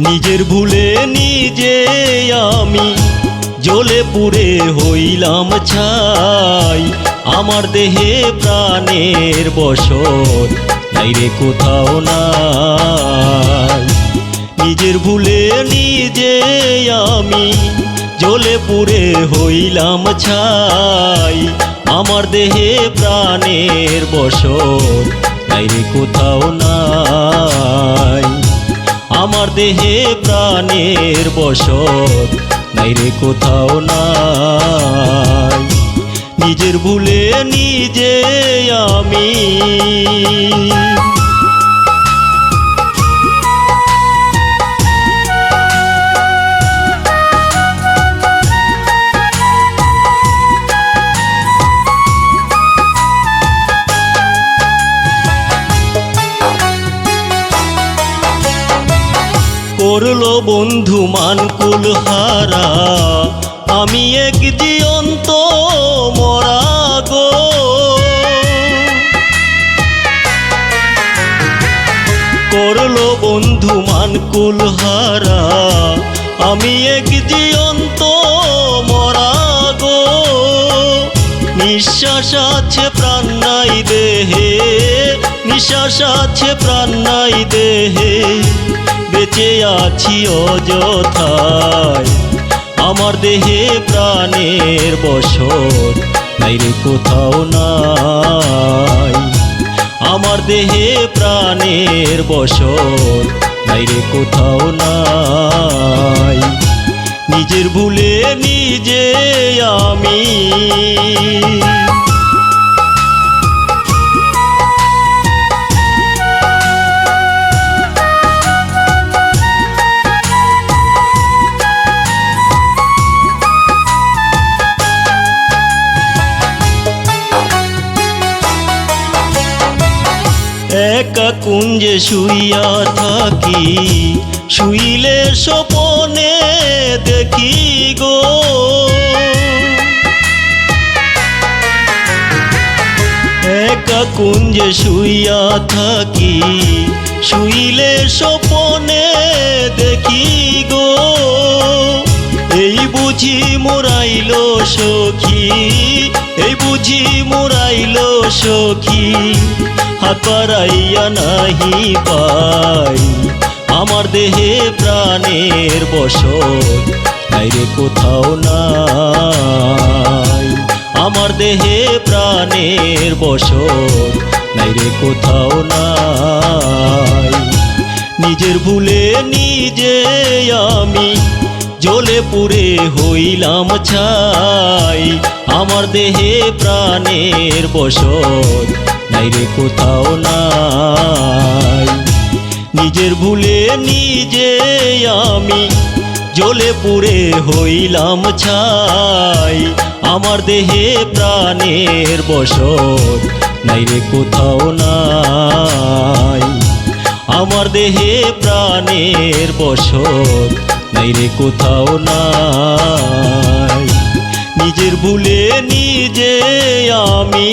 নিজের ভুলে নিজে আমি জ্বলে পুড়ে হইলাম ছাই। আমার দেহে প্রাণের বসত নাই রে কোথাও নাই। নিজের ভুলে নিজে আমি জ্বলে পুড়ে হইলাম ছাই। আমার দেহে প্রাণের বসত নাই রে কোথাও নাই। আমার দেহে প্রাণের বসত নাই রে কোথাও নাই। নিজের ভুলে নিজে আমি করলো বন্ধু মানকুল হারা, আমি এক জীবন্ত মরা গো। করলো বন্ধু মানকুল হারা, আমি এক জীবন্ত মরা গো। নিঃশ্বাস আছে প্রাণ নাই দেহে, নিঃশ্বাস আছে প্রাণ নাই দেহে, বেঁচে আছি অযথায়। আমার দেহে প্রাণের বসত নাই রে কোথাও নাই। আমার দেহে প্রাণের বসত নাই রে কোথাও নাই। নিজের ভুলে নিজে আমি একা কুঞ্জে শুইয়া থাকি, শুইলে স্বপনে দেখি গো। একা কুঞ্জে শুইয়া থাকি, শুইলে স্বপনে দেখি গো। এই বুঝি মোরাইল সখী, এই বুঝি মোরাইল সখী, হাত বাড়াইয়া নাহি পাই। আমার দেহে প্রাণের বসত নাই রে কোথাও নাই। আমার দেহে প্রাণের বসত নাই রে কোথাও নাই। নিজের ভুলে নিজে আমি জ্বলে পুড়ে হইলাম ছাই। আমার দেহে প্রাণের বসত নাই রে কোথাও নাই। নিজের ভুলে নিজে আমি জ্বলে পুড়ে হইলাম ছাই। আমার দেহে প্রাণের বসত নাই রে কোথাও নাই। আমার দেহে প্রাণের বসত নাই রে কোথাও নাই। নিজের ভুলে নিজে আমি